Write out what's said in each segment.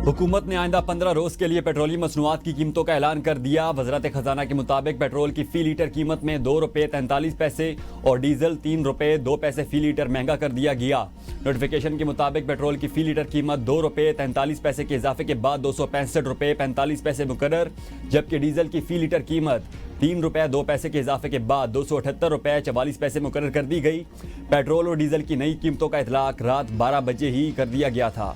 हुकूमत ने आइंदा 15 रोज के लिए पेट्रोलियम मसनूआत की कीमतों का ऐलान कर दिया। वज़ारत खजाना के मुताबिक पेट्रोल की फी लीटर कीमत में 2 रुपये 43 पैसे और डीजल 3 रुपये 2 पैसे फी लीटर महंगा कर दिया गया। नोटिफिकेशन के मुताबिक पेट्रोल की फी लीटर कीमत 2 रुपये 43 पैसे के इजाफे के बाद 265 रुपये 45 पैसे मुकर्रर, जबकि डीजल की फी लीटर कीमत 3 रुपये 2 पैसे के इजाफे के बाद 278 रुपये 44 पैसे मुकर्रर कर दी गई। पेट्रोल और डीजल की नई कीमतों का इतलाक रात 12 बजे ही कर दिया गया था।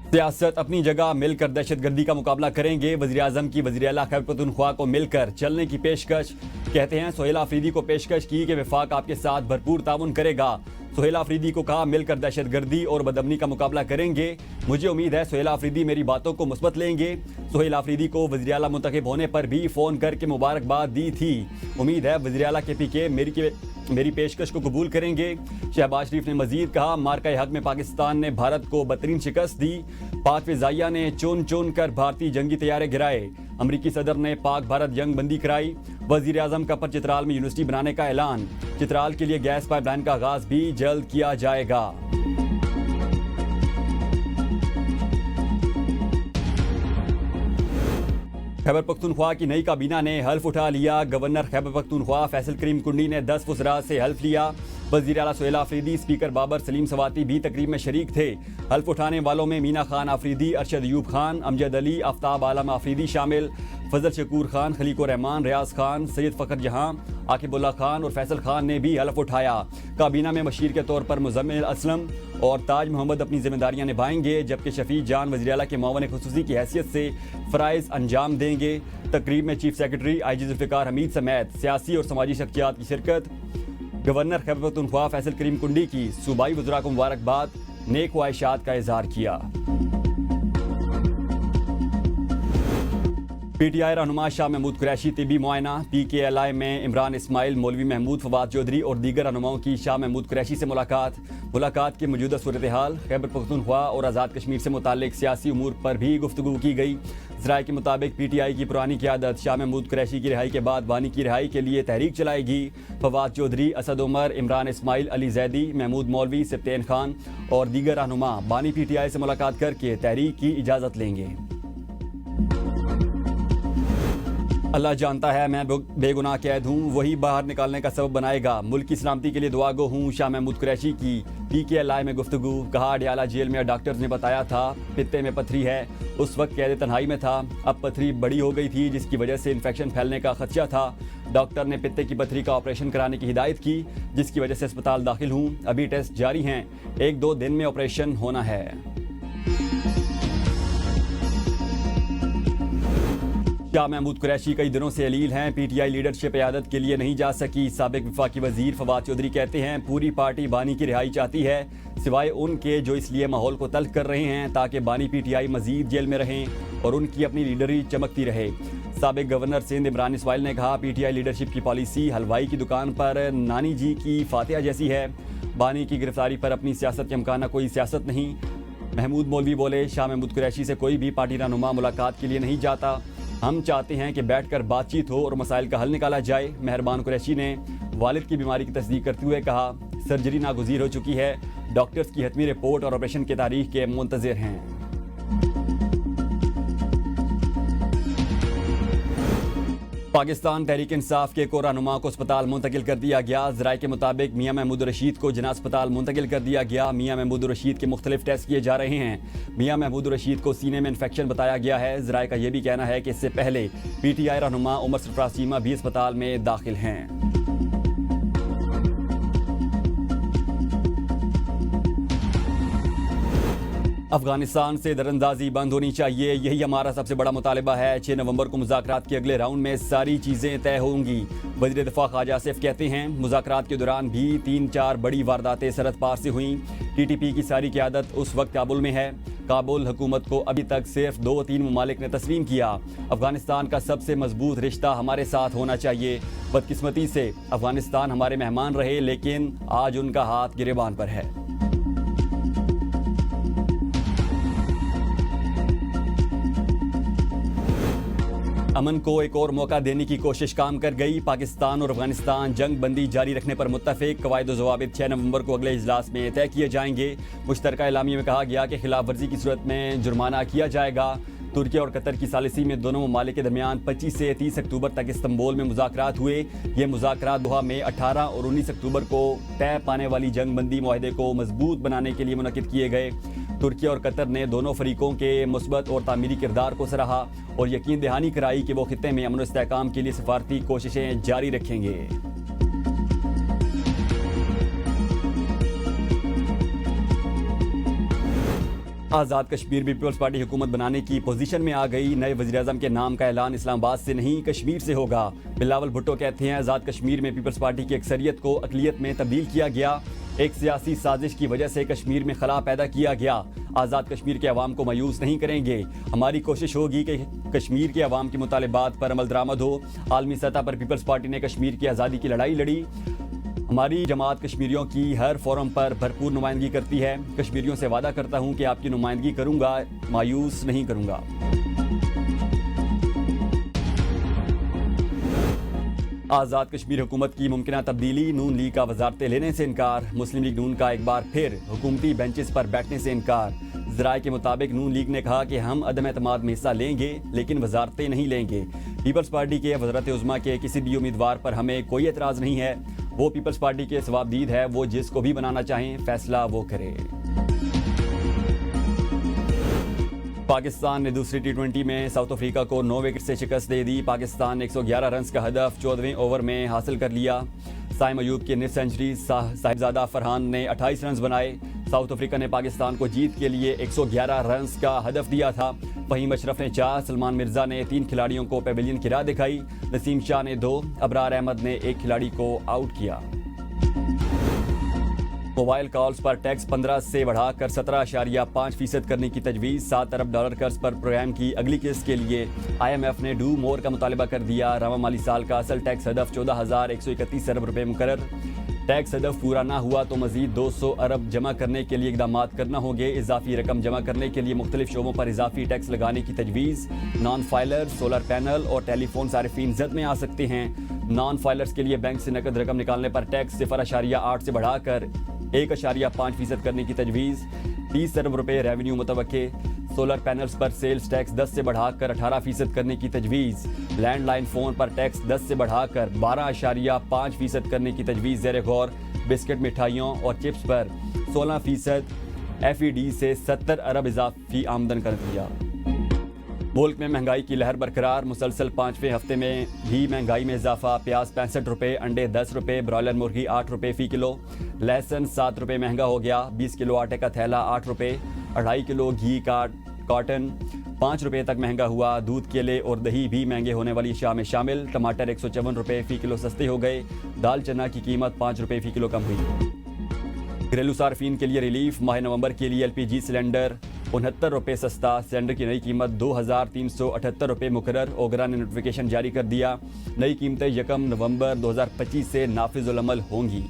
सियासत अपनी जगह मिलकर दहशतगर्दी का मुकाबला करेंगे। वज़ीर आज़म की वज़ीर आला खैबर पख्तूनख्वा को मिलकर चलने की पेशकश। कहते हैं सोहेल आफरीदी को पेशकश की कि वफाक आपके साथ भरपूर ताउन करेगा। सोहेल आफरीदी को कहा मिलकर दहशतगर्दी और बदअमनी का मुकाबला करेंगे। मुझे उम्मीद है सोहेल आफरीदी मेरी बातों को मुस्बत लेंगे। सोहेल आफरीदी को वज़ीर आला मुंतखब होने पर भी फ़ोन करके मुबारकबाद दी थी। उम्मीद है वज़ीर आला KPK मेरी पेशकश को कबूल करेंगे। शहबाज शरीफ ने मजीद कहा मार्का हक में पाकिस्तान ने भारत को बदतरीन शिकस्त दी। पाक फिजाइया ने चुन चुन कर भारतीय जंगी तैयारे गिराए। अमरीकी सदर ने पाक भारत जंग बंदी कराई। वज़ीर आज़म का पर चित्राल में यूनिवर्सिटी बनाने का ऐलान। चित्राल के लिए गैस पाइपलाइन का आगाज भी जल्द किया जाएगा। खैबर पख्तूनख्वा की नई काबीना ने हल्फ उठा लिया। गवर्नर खैबर पख्तूनख्वा फैसल करीम कुंडी ने 10 वज़रा से हल्फ लिया। वज़ीर आला सोहेल आफरीदी, स्पीकर बाबर सलीम सवाती भी तकरीब में शरीक थे। हल्फ उठाने वालों में मीना खान आफरीदी, अरशद अयूब खान, अमजद अली, आफ्ताब आलम आफरीदी शामिल। फजल शकूर खान, खलीको रहमान, रियाज खान, सैयद फ़खर जहां, आकिबुल्ला खान और फैसल खान ने भी हल्फ उठाया। काबीना में मशीर के तौर पर मुज़म्मिल असलम और ताज मोहम्मद अपनी जिम्मेदारियां निभाएंगे, जबकि शफी जान वज़ीर आला के मुआवन खुसूसी की हैसियत से फ़राइज़ अंजाम देंगे। तकरीब में chief secretary IG Zulfiqar Hameed समेत सियासी और समाजी शख्सियात की शिरकत। गवर्नर खैबर पख्तूनख्वा फैसल करीम कुंडी की सूबाई वज़रा को मुबारकबाद, नेक ख्वाहिशात का इज़हार किया। PTI रहनुमा शाह महमूद कुरैशी तिबी मुआयना। PKLI में इमरान इस्माइल, मौलवी महमूद, फवाद चौधरी और दीगर रहनुमाओं की शाह महमूद कुरैशी से मुलाकात की मौजूदा सूरत हाल, खैबर पख्तूनख्वा और आज़ाद कश्मीर से मुताल्लिक सियासी उमूर पर भी गुफ्तगू की गई। ज़राए के मुताबिक PTI की पुरानी क़यादत शाह महमूद कुरैशी की रिहाई के बाद बानी की रिहाई के लिए तहरीक चलाएगी। फवाद चौधरी, असद उमर, इमरान इस्माइल, अली जैदी, महमूद मौलवी, सिब्तैन खान और दीगर रहनुमा बानी PTI से मुलाकात करके तहरीक की इजाज़त लेंगे। अल्लाह जानता है मैं बेगुनाह कैद हूँ, वही बाहर निकालने का सबब बनाएगा। मुल्क की सलामती के लिए दुआ गो हूँ। शाह महमूद कुरैशी की PKLI में गुफ्तगू। कहा अडयाला जेल में डॉक्टर्स ने बताया था पित्ते में पथरी है। उस वक्त कैद तन्हाई में था। अब पथरी बड़ी हो गई थी जिसकी वजह से इन्फेक्शन फैलने का खदशा था। डॉक्टर ने पित्ते की पथरी का ऑपरेशन कराने की हिदायत की, जिसकी वजह से अस्पताल दाखिल हूँ। अभी टेस्ट जारी हैं, 1-2 दिन में ऑपरेशन होना है। शाह महमूद कुरैशी कई दिनों से अलील हैं। PTI लीडरशिप क़यादत के लिए नहीं जा सकी। साबिक वफाकी वजीर फवाद चौधरी कहते हैं पूरी पार्टी बानी की रिहाई चाहती है, सिवाय उनके जो इसलिए माहौल को तल्ख कर रहे हैं ताकि बानी PTI मजीद जेल में रहें और उनकी अपनी लीडरी चमकती रहे। साबिक गवर्नर सिंध इमरान इस्माइल ने कहा PTI लीडरशिप की पॉलिसी हलवाई की दुकान पर नानी जी की फातिहा जैसी है। बानी की गिरफ्तारी पर अपनी सियासत के अमकाना कोई सियासत नहीं। महमूद मौलवी बोले शाह महमूद कुरैशी से कोई भी पार्टी रहनुमा मुलाकात के लिए नहीं जाता। हम चाहते हैं कि बैठकर बातचीत हो और मसाइल का हल निकाला जाए। मेहरबान कुरैशी ने वालिद की बीमारी की तस्दीक करते हुए कहा सर्जरी नागुज़ीर हो चुकी है। डॉक्टर्स की हतमी रिपोर्ट और ऑपरेशन की तारीख के मुंतज़िर हैं। पाकिस्तान तहरीक इंसाफ के को रहनुमा को अस्पताल मुंतकिल कर दिया गया। ज़राए के मुताबिक मियां महमूद रशीद को जना अस्पताल मुंतकिल कर दिया गया। मियां महमूद रशीद के मुख्तलिफ टेस्ट किए जा रहे हैं। मियां महमूद रशीद को सीने में इन्फेक्शन बताया गया है। ज़राए का यह भी कहना है कि इससे पहले PTI रहनुमा उमर सरफराज चीमा भी अस्पताल में दाखिल हैं। अफगानिस्तान से दरअंदाजी बंद होनी चाहिए, यही हमारा सबसे बड़ा मुतालिबा है। 6 नवंबर को मुज़ाकरात के अगले राउंड में सारी चीज़ें तय होंगी। वज़ीर दिफ़ा ख्वाजा आसिफ कहते हैं मुज़ाकरात के दौरान भी 3-4 बड़ी वारदातें सरहद पार से हुई। TTP की सारी क़यादत उस वक्त काबुल में है। काबुल हुकूमत को अभी तक सिर्फ 2-3 ममालिक ने तस्लीम किया। अफगानिस्तान का सबसे मजबूत रिश्ता हमारे साथ होना चाहिए। बदकिस्मती से अफगानिस्तान हमारे मेहमान रहे, लेकिन आज उनका हाथ गिरेबान पर है। अमन को एक और मौका देने की कोशिश काम कर गई। पाकिस्तान और अफगानिस्तान जंग बंदी जारी रखने पर मुत्तफिक। कवायद और ज़वाबित 6 नवंबर को अगले इजलास में तय किए जाएंगे। मुश्तरका एलामिया में कहा गया कि खिलाफ वर्जी की सूरत में जुर्माना किया जाएगा। तुर्की और कतर की सालिसी में दोनों ममालिक के दरमियान 25 से 30 अक्टूबर तक इस्तंबुल में मुज़ाकरात हुए। ये मुज़ाकरात दोहा में 18 और 19 अक्टूबर को तय पाने वाली जंग बंदी मुआहदे को मजबूत बनाने के लिए मुनक़िद किए गए। तुर्की और कतर ने दोनों फरीकों के मुस्बत और तामीरी किरदार को सराहा और यकीन दहानी कराई कि वो खित्ते में अमन और इस्तेहकाम के लिए सफारती कोशिशें जारी रखेंगे। आज़ाद कश्मीर भी पीपल्स पार्टी हुकूमत बनाने की पोजीशन में आ गई। नए वज़ीर-ए-आज़म के नाम का ऐलान इस्लामाबाद से नहीं कश्मीर से होगा। बिलावल भुट्टो कहते हैं आज़ाद कश्मीर में पीपल्स पार्टी की अक्सरियत को अक़लियत में तब्दील किया गया। एक सियासी साजिश की वजह से कश्मीर में खला पैदा किया गया। आज़ाद कश्मीर के अवाम को मायूस नहीं करेंगे। हमारी कोशिश होगी कि कश्मीर के अवाम के मुतालिबात पर अमल दरामद हो। आलमी सतह पर पीपल्स पार्टी ने कश्मीर की आज़ादी की लड़ाई लड़ी। हमारी जमात कश्मीरियों की हर फोरम पर भरपूर नुमाइंदगी करती है। कश्मीरियों से वादा करता हूं कि आपकी नुमाइंदगी करूंगा, मायूस नहीं करूंगा। आज़ाद कश्मीर हुकूमत की मुमकिना तब्दीली। नून लीग का वजारतें लेने से इनकार। मुस्लिम लीग नून का एक बार फिर हुकूमती बेंचेस पर बैठने से इनकार। ज़राए के मुताबिक नून लीग ने कहा कि हम अदम एतमाद में हिस्सा लेंगे लेकिन वजारतें नहीं लेंगे। पीपल्स पार्टी के वज़ारत उज़्मा के किसी भी उम्मीदवार पर हमें कोई एतराज़ नहीं है। वो पीपल्स पार्टी के सवाबदीद है। वो जिसको भी बनाना चाहें फैसला वो करे। पाकिस्तान ने दूसरी टी20 में साउथ अफ्रीका को 9 विकेट से शिकस्त दे दी। पाकिस्तान ने 111 रन का हदफ 14वें ओवर में हासिल कर लिया। साइम अयूब की निस सेंचुरी, साहिबजादा फरहान ने 28 रन बनाए। साउथ अफ्रीका ने पाकिस्तान को जीत के लिए 111 रन का हदफ दिया था। फहीम अशरफ ने 4, सलमान मिर्जा ने 3 खिलाड़ियों को पेविलियन की राह दिखाई। नसीम शाह ने 2, अबरार अहमद ने 1 खिलाड़ी को आउट किया। मोबाइल कॉल्स पर टैक्स 15 से बढ़ाकर 17.5% करने की तजवीज़। $7 अरब कर्ज पर प्रोग्राम की अगली किस्त के लिए IMF ने डू मोर का मुतालबा कर दिया। रवा माली साल का असल टैक्स हदफ 14,131 अरब रुपये मुकर्रर। टैक्स हदफ पूरा ना हुआ तो मजीद 200 अरब जमा करने के लिए इकदाम करना होंगे। इजाफी रकम जमा करने के लिए मुख्तलिफ शोबों पर इजाफी टैक्स लगाने की तजवीज़। नॉन फाइलर, सोलर पैनल और टेलीफोन सारिफीन जद में आ सकते हैं। नॉन फाइलर्स के लिए बैंक से नकद रकम निकालने पर टैक्स 0.8 से बढ़ाकर 1.5% करने की तजवीज़। 30 अरब रुपये रेवेन्यू मुतवक्के। सोलर पैनल्स पर सेल्स टैक्स 10 से बढ़ाकर 18% करने की तजवीज़। लैंडलाइन फ़ोन पर टैक्स 10 से बढ़ाकर 12.5% करने की तजवीज़ ज़ेर गौर। बिस्किट, मिठाइयों और चिप्स पर 16% FED से 70 अरब इजाफी आमदन कर दिया। मुल्क में महंगाई की लहर बरकरार। मुसलसल 5वें हफ्ते में भी महंगाई में इजाफा। प्याज 65 रुपये, अंडे 10 रुपये, ब्रॉयलर मुर्गी 8 रुपये फ़ी किलो। लहसुन 7 रुपये महंगा हो गया। 20 किलो आटे का थैला 8 रुपये। 2.5 किलो घी का कॉटन 5 रुपये तक महंगा हुआ। दूध, केले और दही भी महंगे होने वाली अशिया में शामिल। टमाटर 154 रुपये फ़ी किलो सस्ते हो गए। दाल चना की कीमत 5 रुपये फ़ी किलो कम हुई। घरेलू सार्फिन के लिए रिलीफ। माह नवंबर के लिए LPG सिलेंडर 69 रुपये सस्ता। सिलेंडर की नई कीमत 2,378 रुपये मुकर्रर। ओगरा ने नोटिफिकेशन जारी कर दिया। नई कीमतें 1 नवंबर 2025 से नाफिजुल अमल होंगी।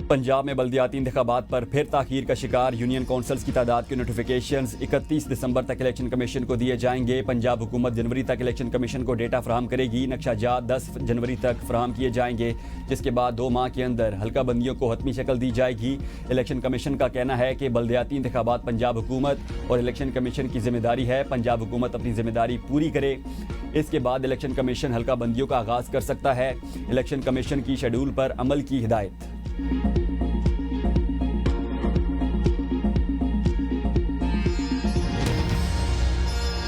पंजाब में बल्दियाती इंतखाबात पर फिर ताखीर का शिकार। यूनियन काउंसिल्स की तादाद के नोटिफिकेशंस 31 दिसंबर तक इलेक्शन कमीशन को दिए जाएंगे। पंजाब हुकूमत जनवरी तक इलेक्शन कमीशन को डेटा फराहम करेगी। नक्शाजात 10 जनवरी तक फराहम किए जाएंगे, जिसके बाद 2 माह के अंदर हल्का बंदियों को हतमी शक्ल दी जाएगी। इलेक्शन कमीशन का कहना है कि बल्दियाती इंतखाबात पंजाब हुकूमत और इलेक्शन कमीशन की जिम्मेदारी है। पंजाब हुकूमत अपनी जिम्मेदारी पूरी करे, इसके बाद इलेक्शन कमीशन हल्का बंदियों का आगाज कर सकता है। इलेक्शन कमीशन की शेड्यूल पर अमल की हिदायत।